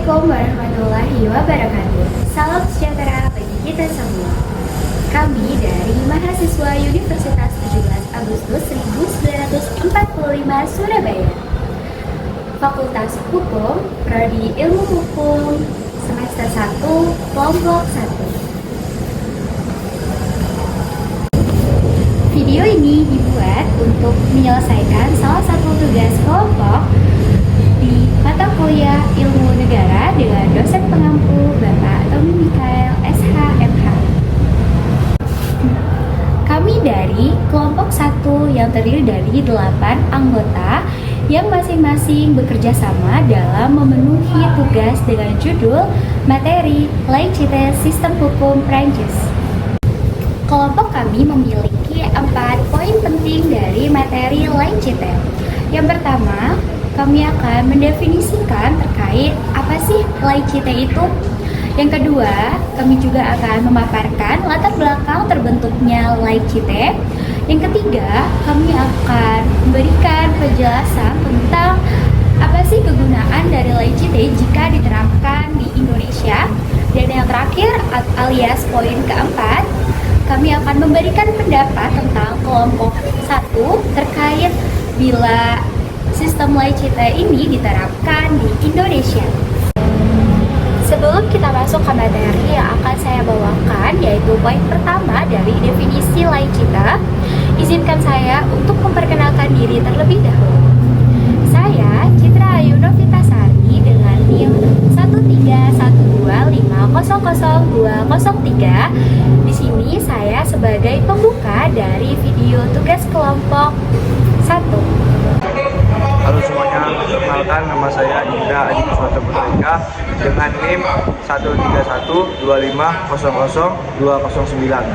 Assalamualaikum warahmatullahi wabarakatuh. Salam sejahtera bagi kita semua. Kami dari mahasiswa Universitas 17 Agustus 1945 Surabaya, Fakultas Hukum, Prodi Ilmu Hukum, semester 1, kelompok 1. Video ini dibuat untuk menyelesaikan salah satu tugas kelompok di mata kuliah Ilmu Negara dengan dosen pengampu Bapak Tommy Mikael SH.MH. Kami dari kelompok 1 yang terdiri dari 8 anggota yang masing-masing bekerja sama dalam memenuhi tugas dengan judul materi Laïcité Sistem Hukum Prancis. Kelompok kami memiliki 4 poin penting dari materi Laïcité. Yang pertama, kami akan mendefinisikan terkait apa sih laïcité itu. Yang kedua, kami juga akan memaparkan latar belakang terbentuknya laïcité. Yang ketiga, kami akan memberikan penjelasan tentang apa sih kegunaan dari laïcité jika diterapkan di Indonesia. Dan yang terakhir, alias poin keempat, kami akan memberikan pendapat tentang kelompok 1 terkait bila sistem laïcité ini diterapkan di Indonesia. Sebelum kita masuk ke materi yang akan saya bawakan, yaitu poin pertama dari definisi laïcité, izinkan saya untuk memperkenalkan diri terlebih dahulu. Saya Citra Ayu Novitasari dengan NIM 13125000203. Di sini saya sebagai pembuka dari video tugas kelompok 1. Halo semuanya, perkenalkan nama saya Indra Adi Kuswata Putrika dengan NIM 13125000209.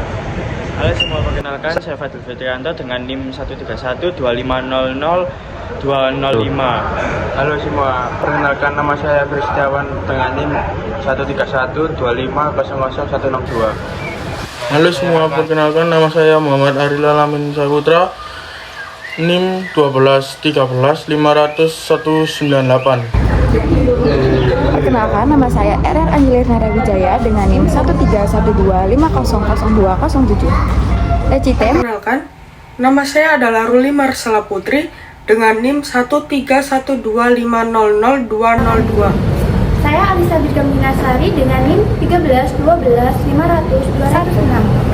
Halo semua, perkenalkan saya Fadil Fitrianto dengan NIM 13125002205. Halo semua, perkenalkan nama saya Kristiawan dengan NIM 13125000162. Halo semua, perkenalkan nama saya Muhammad Aril Alamin Saputra, NIM 12115000198. Perkenalkan, nama saya RR Angelina Wijaya dengan NIM 13125000207. Laïcité. Perkenalkan, nama saya adalah Ruli Marsala Putri dengan NIM 13125000202. Saya Alisa Bidgaminasari dengan NIM 13125000206.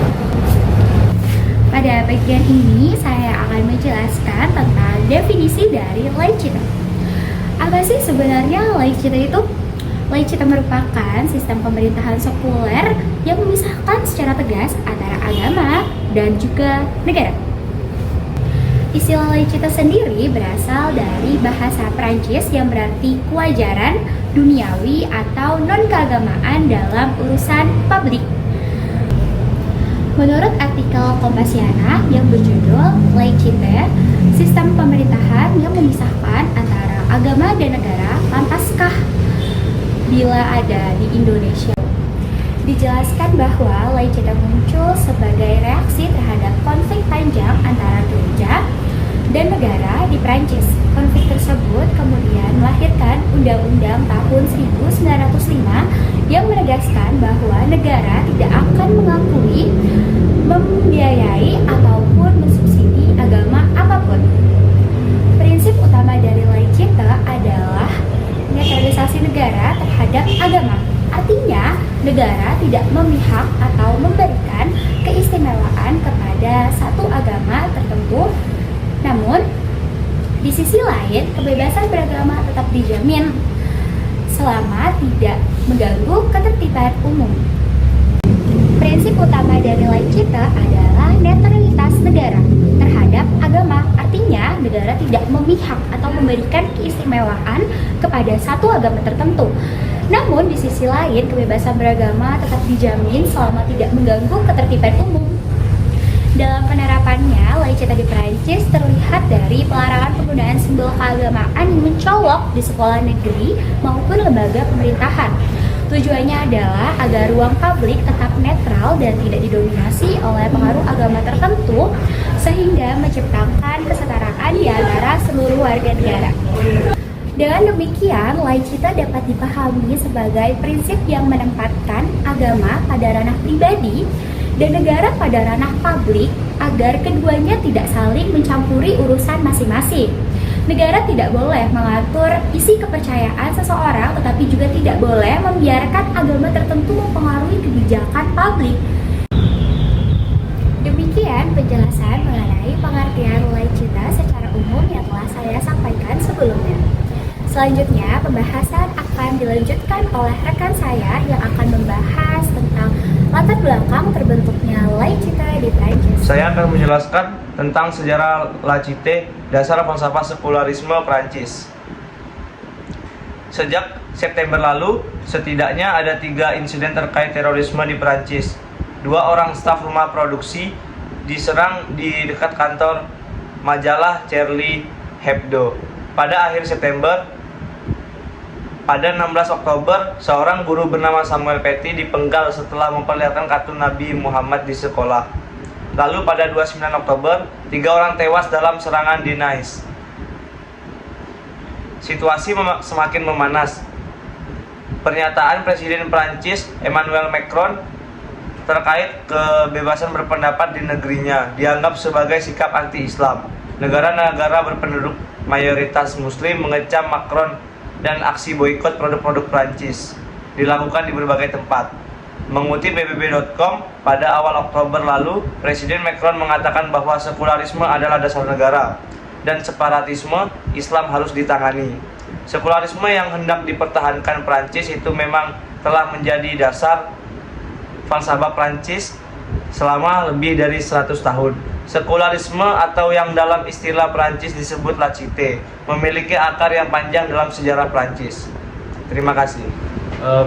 Pada bagian ini saya akan menjelaskan tentang definisi dari laïcité. Apa sih sebenarnya laïcité itu? Laïcité merupakan sistem pemerintahan sekuler yang memisahkan secara tegas antara agama dan juga negara. Istilah laïcité sendiri berasal dari bahasa Prancis yang berarti kewajaran duniawi atau non-keagamaan dalam urusan publik. Menurut artikel Kompasiana yang berjudul Laïcité, sistem pemerintahan yang memisahkan antara agama dan negara, pantaskah bila ada di Indonesia? Dijelaskan bahwa laïcité muncul sebagai reaksi terhadap konflik panjang antara gereja dan negara di Prancis. Konflik tersebut kemudian melahirkan Undang-Undang tahun 1905 yang menegaskan bahwa negara tidak akan mengakui, membiayai, ataupun mensubsidi agama apapun. Prinsip utama dari laïcité adalah netralisasi negara terhadap agama. Artinya, negara tidak memihak atau memberikan keistimewaan kepada satu agama tertentu. Namun, di sisi lain, kebebasan beragama tetap dijamin selama tidak mengganggu ketertiban umum. Prinsip utama dari laïcité adalah netralitas negara terhadap agama. Artinya, negara tidak memihak atau memberikan keistimewaan kepada satu agama tertentu. Namun, di sisi lain, kebebasan beragama tetap dijamin selama tidak mengganggu ketertiban umum. Dalam penerapannya, laïcité di Prancis terlihat dari pelarangan penggunaan simbol keagamaan yang mencolok di sekolah negeri maupun lembaga pemerintahan. Tujuannya adalah agar ruang publik tetap netral dan tidak didominasi oleh pengaruh agama tertentu, sehingga menciptakan kesetaraan di antara seluruh warga negara. Dengan demikian, laicita dapat dipahami sebagai prinsip yang menempatkan agama pada ranah pribadi dan negara pada ranah publik agar keduanya tidak saling mencampuri urusan masing-masing. Negara tidak boleh mengatur isi kepercayaan seseorang, tetapi juga tidak boleh membiarkan agama tertentu mempengaruhi kebijakan publik. Demikian penjelasan mengenai pengertian laicita secara umum yang telah saya sampaikan sebelumnya. Selanjutnya, pembahasan akan dilanjutkan oleh rekan saya yang akan membahas tentang latar belakang terbentuknya laicite di Prancis. Saya akan menjelaskan tentang sejarah laicite, dasar falsafah sekularisme Prancis. Sejak September lalu, setidaknya ada 3 insiden terkait terorisme di Prancis. 2 orang staf rumah produksi diserang di dekat kantor majalah Charlie Hebdo. Pada akhir September, pada 16 Oktober, seorang guru bernama Samuel Paty dipenggal setelah memperlihatkan kartun Nabi Muhammad di sekolah. Lalu pada 29 Oktober, 3 orang tewas dalam serangan di Nice. Situasi semakin memanas. Pernyataan Presiden Prancis Emmanuel Macron terkait kebebasan berpendapat di negerinya dianggap sebagai sikap anti-Islam. Negara-negara berpenduduk mayoritas Muslim mengecam Macron dan aksi boikot produk-produk Prancis dilakukan di berbagai tempat. Mengutip bbb.com, pada awal Oktober lalu, Presiden Macron mengatakan bahwa sekularisme adalah dasar negara dan separatisme Islam harus ditangani. Sekularisme yang hendak dipertahankan Prancis itu memang telah menjadi dasar falsafah Prancis selama lebih dari 100 tahun. Sekularisme atau yang dalam istilah Prancis disebut laicite memiliki akar yang panjang dalam sejarah Prancis. Terima kasih.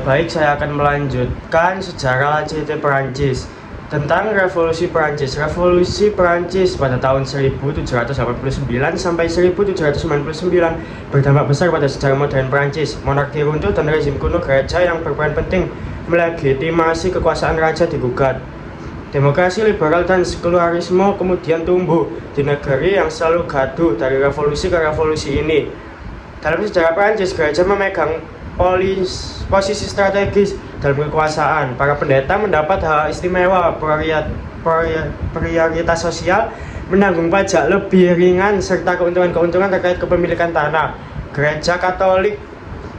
Baik, saya akan melanjutkan sejarah laicite Prancis. Tentang revolusi Prancis. Revolusi Prancis pada tahun 1789 sampai 1799 berdampak besar pada sejarah modern Prancis. Monarki runtuh dan rezim kuno gereja yang berperan penting melegitimasi kekuasaan raja digugat. Demokrasi liberal dan sekularisme kemudian tumbuh di negeri yang selalu gaduh dari revolusi ke revolusi ini. Dalam sejarah Prancis, gereja memegang posisi strategis dalam kekuasaan. Para pendeta mendapat hak istimewa, prioritas sosial, menanggung pajak lebih ringan, serta keuntungan-keuntungan terkait kepemilikan tanah. Gereja Katolik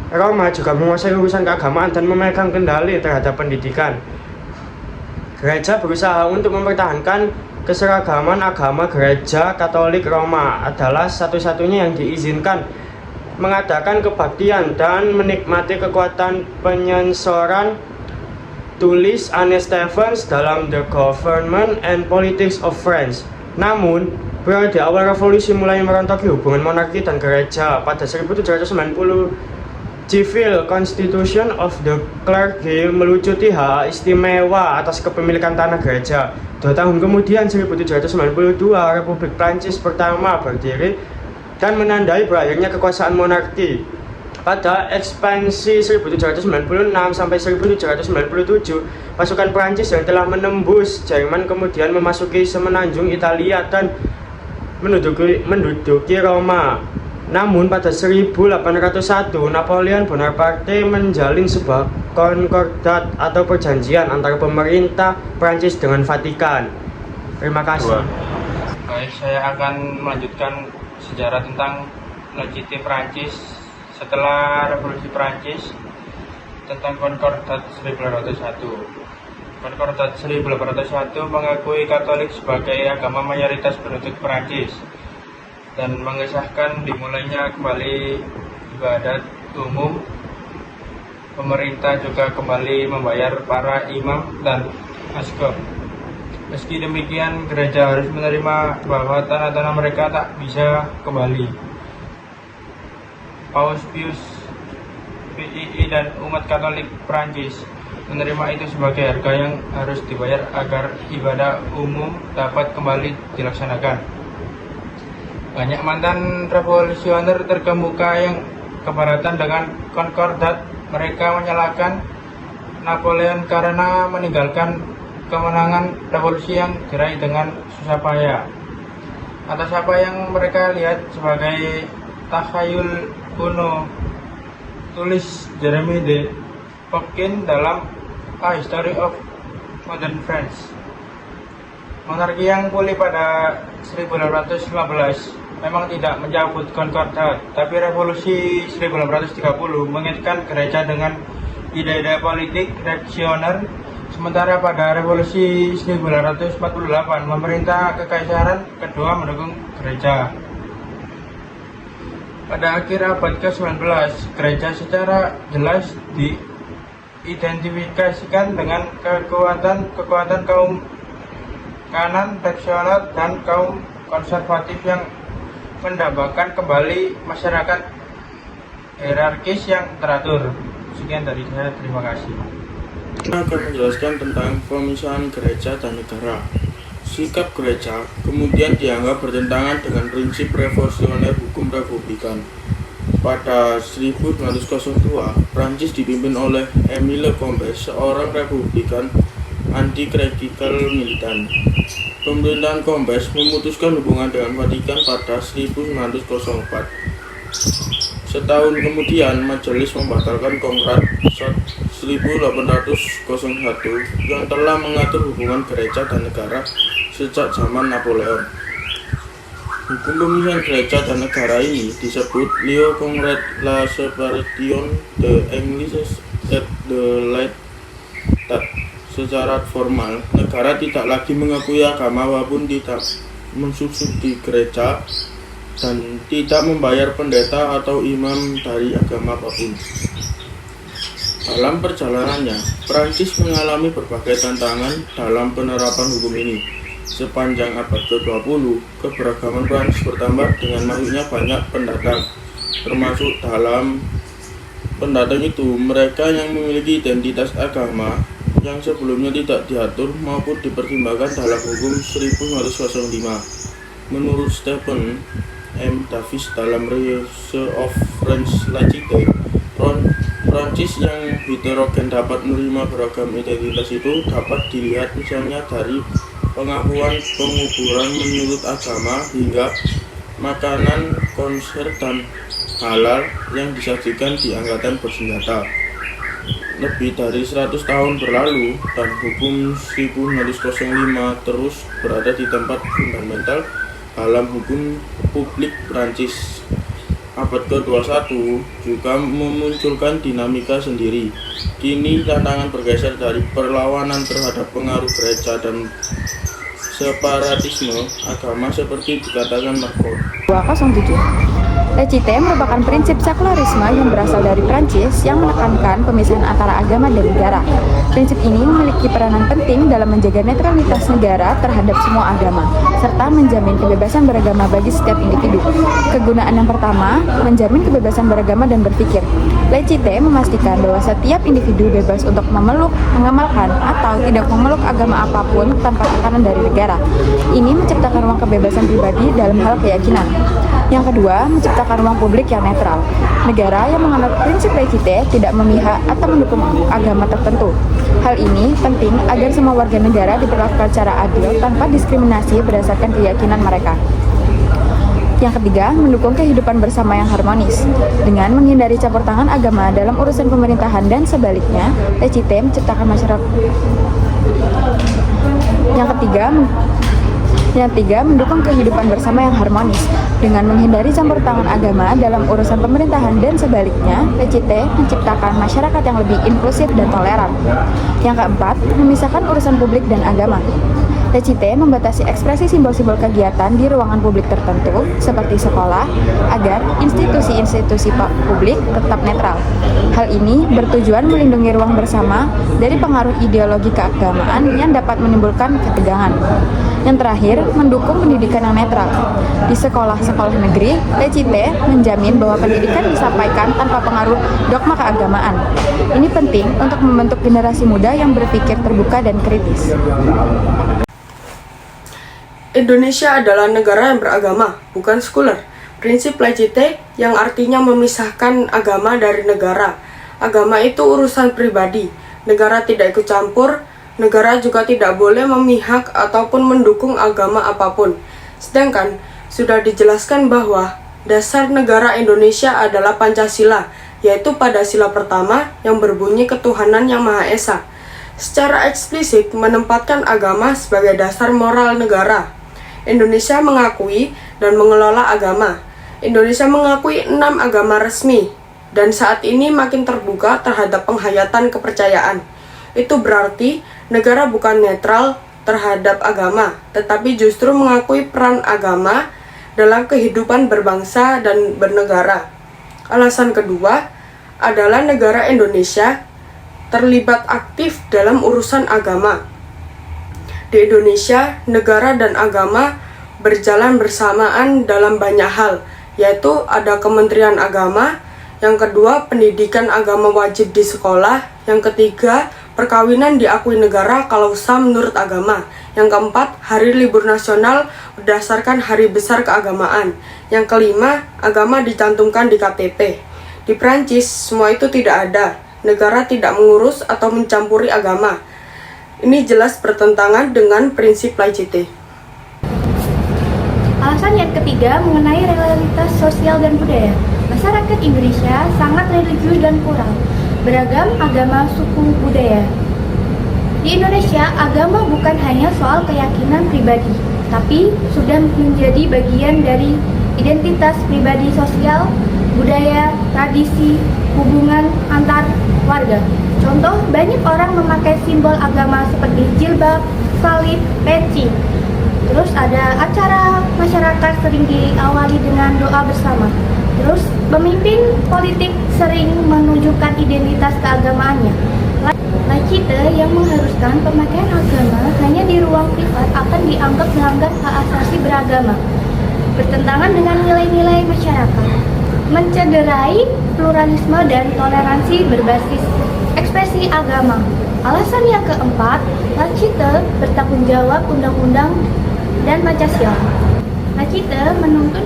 Roma juga menguasai urusan keagamaan dan memegang kendali terhadap pendidikan. Gereja berusaha untuk mempertahankan keseragaman agama. Gereja Katolik Roma adalah satu-satunya yang diizinkan mengadakan kebaktian dan menikmati kekuatan penyensoran, tulis Anne Stephens dalam The Government and Politics of France. Namun, periode awal revolusi mulai merontoki hubungan monarki dan gereja. Pada 1790, Civil Constitution of the Clergy melucuti hak istimewa atas kepemilikan tanah gereja. 2 tahun kemudian, 1792, Republik Prancis pertama berdiri dan menandai berakhirnya kekuasaan monarki. Pada ekspansi 1796 sampai 1797, pasukan Prancis yang telah menembus Jerman kemudian memasuki semenanjung Italia dan menduduki Roma. Namun pada 1801, Napoleon Bonaparte menjalin sebuah konkordat atau perjanjian antara pemerintah Prancis dengan Vatikan. Terima kasih. Baik, saya akan melanjutkan sejarah tentang laicite Prancis setelah Revolusi Prancis tentang Konkordat 1801. Konkordat 1801 mengakui Katolik sebagai agama mayoritas penduduk Prancis dan mengesahkan dimulainya kembali ibadat umum. Pemerintah juga kembali membayar para imam dan askop. Meski demikian, gereja harus menerima bahwa tanah-tanah mereka tak bisa kembali. Paus Pius VII dan umat Katolik Prancis menerima itu sebagai harga yang harus dibayar agar ibadah umum dapat kembali dilaksanakan. Banyak mantan revolusioner terkemuka yang keberatan dengan konkordat. Mereka menyalahkan Napoleon karena meninggalkan kemenangan revolusi yang diraih dengan susah payah. Atas apa yang mereka lihat sebagai takhayul kuno, tulis Jeremy D. Popkin dalam A History of Modern France. Monarki yang pulih pada 1815 memang tidak mencabut konkordat, tapi revolusi 1830 mengaitkan gereja dengan ide-ide politik reaksioner, sementara pada revolusi 1948 pemerintah kekaisaran kedua mendukung gereja. Pada akhir abad ke-19, gereja secara jelas diidentifikasikan dengan kekuatan kaum kanan reaksioner dan kaum konservatif yang mendambakan kembali masyarakat hierarkis yang teratur. Sekian dari saya, terima kasih. Kita akan menjelaskan tentang pemisahan gereja dan negara. Sikap gereja kemudian dianggap bertentangan dengan prinsip revolusioner hukum republikan. Pada 1902, Prancis dipimpin oleh Émile Combes, seorang republikan anti-klerikal militan. Pemerintahan Combes memutuskan hubungan dengan Vatikan pada 1904. Setahun kemudian, majelis membatalkan Kongrat 1801 yang telah mengatur hubungan gereja dan negara sejak zaman Napoleon. Hukum pemisahan gereja dan negara ini disebut Le Congrès la séparation de l'Église et de l'État. Secara formal, negara tidak lagi mengakui agama apapun, tidak mensubsidi gereja, dan tidak membayar pendeta atau imam dari agama apapun. Dalam perjalanannya, Prancis mengalami berbagai tantangan dalam penerapan hukum ini. Sepanjang abad ke-20, keberagaman Prancis bertambah dengan masuknya banyak pendatang, termasuk dalam pendatang itu mereka yang memiliki identitas agama yang sebelumnya tidak diatur maupun dipertimbangkan dalam hukum 1905. Menurut Stephen M. Davis dalam Reise of French Laicite, Prancis yang heterogen dapat menerima beragam identitas itu dapat dilihat misalnya dari pengakuan penguburan menurut agama hingga makanan konser dan halal yang disajikan di angkatan bersenjata. Lebih dari 100 tahun berlalu dan hukum 1905 terus berada di tempat fundamental dalam hukum publik Prancis. Abad ke-21 juga memunculkan dinamika sendiri. Kini tantangan bergeser dari perlawanan terhadap pengaruh gereja dan separatisme agama seperti dikatakan Macron. 207. Laicite merupakan prinsip sekularisme yang berasal dari Prancis yang menekankan pemisahan antara agama dan negara. Prinsip ini memiliki peranan penting dalam menjaga netralitas negara terhadap semua agama, serta menjamin kebebasan beragama bagi setiap individu. Kegunaan yang pertama, menjamin kebebasan beragama dan berpikir. Laicite memastikan bahwa setiap individu bebas untuk memeluk, mengamalkan, atau tidak memeluk agama apapun tanpa tekanan dari negara. Ini menciptakan ruang kebebasan pribadi dalam hal keyakinan. Yang kedua, menciptakan ruang publik yang netral. Negara yang menganut prinsip laicite tidak memihak atau mendukung agama tertentu. Hal ini penting agar semua warga negara diperlakukan secara adil tanpa diskriminasi berdasarkan keyakinan mereka. Yang ketiga, mendukung kehidupan bersama yang harmonis. Dengan menghindari campur tangan agama dalam urusan pemerintahan dan sebaliknya, laicite menciptakan masyarakat. Yang ketiga, mendukung kehidupan bersama yang harmonis. Dengan menghindari campur tangan agama dalam urusan pemerintahan dan sebaliknya, laicite menciptakan masyarakat yang lebih inklusif dan toleran. Yang keempat, memisahkan urusan publik dan agama. Laicite membatasi ekspresi simbol-simbol kegiatan di ruangan publik tertentu, seperti sekolah, agar institusi-institusi publik tetap netral. Hal ini bertujuan melindungi ruang bersama dari pengaruh ideologi keagamaan yang dapat menimbulkan ketegangan. Yang terakhir, mendukung pendidikan yang netral. Di sekolah-sekolah negeri, laicite menjamin bahwa pendidikan disampaikan tanpa pengaruh dogma keagamaan. Ini penting untuk membentuk generasi muda yang berpikir terbuka dan kritis. Indonesia adalah negara yang beragama, bukan sekuler. Prinsip laicite yang artinya memisahkan agama dari negara. Agama itu urusan pribadi. Negara tidak ikut campur. Negara juga tidak boleh memihak ataupun mendukung agama apapun. Sedangkan sudah dijelaskan bahwa dasar negara Indonesia adalah Pancasila, yaitu pada sila pertama yang berbunyi ketuhanan yang Maha Esa. Secara eksplisit menempatkan agama sebagai dasar moral negara. Indonesia mengakui dan mengelola agama. Indonesia mengakui 6 agama resmi, dan saat ini makin terbuka terhadap penghayatan kepercayaan. Itu berarti negara bukan netral terhadap agama, tetapi justru mengakui peran agama dalam kehidupan berbangsa dan bernegara. Alasan kedua adalah negara Indonesia terlibat aktif dalam urusan agama. Di Indonesia, negara dan agama berjalan bersamaan dalam banyak hal, yaitu ada Kementerian Agama, yang kedua pendidikan agama wajib di sekolah, yang ketiga perkawinan diakui negara kalau sah menurut agama, yang keempat hari libur nasional berdasarkan hari besar keagamaan, yang kelima agama dicantumkan di KTP. Di Prancis semua itu tidak ada, negara tidak mengurus atau mencampuri agama. Ini jelas bertentangan dengan prinsip laicite. Alasan yang ketiga mengenai realitas sosial dan budaya. Masyarakat Indonesia sangat religius dan plural, beragam agama, suku, budaya. Di Indonesia, agama bukan hanya soal keyakinan pribadi, tapi sudah menjadi bagian dari identitas pribadi sosial, budaya, tradisi, hubungan antar warga. Contoh, banyak orang memakai simbol agama seperti jilbab, salib, peci. Terus ada acara masyarakat sering diawali dengan doa bersama. Terus pemimpin politik sering menunjukkan identitas keagamaannya. Laicite yang mengharuskan pemakaian agama hanya di ruang privat akan dianggap melanggar hak asasi beragama, bertentangan dengan nilai-nilai masyarakat, mencederai pluralisme dan toleransi berbasis ekspresi agama. Alasan yang keempat, laicite bertanggung jawab undang-undang dan Pancasila. Laicite menuntut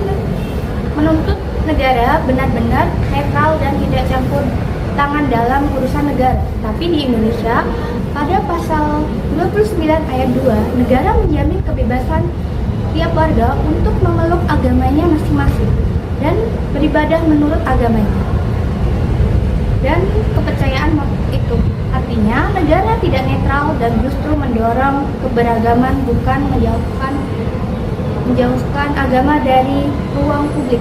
negara benar-benar netral dan tidak campur tangan dalam urusan negara. Tapi di Indonesia, pada pasal 29 ayat 2, negara menjamin kebebasan tiap warga untuk memeluk agamanya masing-masing dan beribadah menurut agamanya dan kepercayaan itu. Artinya, negara tidak netral dan justru mendorong keberagaman, bukan menjauhkan agama dari ruang publik.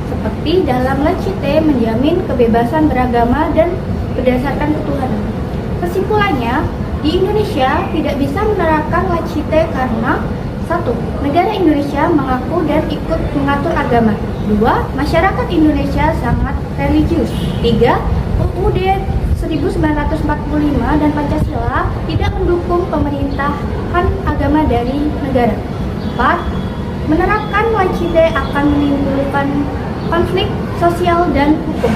Seperti dalam laicite menjamin kebebasan beragama dan berdasarkan ketuhanan. Kesimpulannya, di Indonesia tidak bisa menerapkan laicite karena 1. Negara Indonesia mengaku dan ikut mengatur agama. 2. Masyarakat Indonesia sangat religius. 3. UUD 1945 dan Pancasila tidak mendukung pemerintahan agama dari negara. 4. Menerapkan laicite akan menimbulkan konflik sosial dan hukum.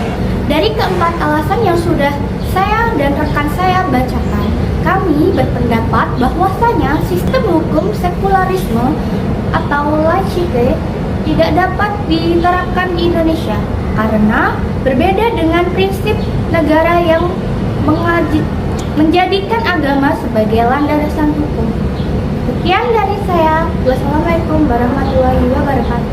Dari keempat alasan yang sudah saya dan rekan saya bacakan, kami berpendapat bahwasanya sistem hukum sekularisme atau laicite tidak dapat diterapkan di Indonesia karena berbeda dengan prinsip negara yang menjadikan agama sebagai landasan hukum. Sekian dari saya. Wassalamualaikum warahmatullahi wabarakatuh.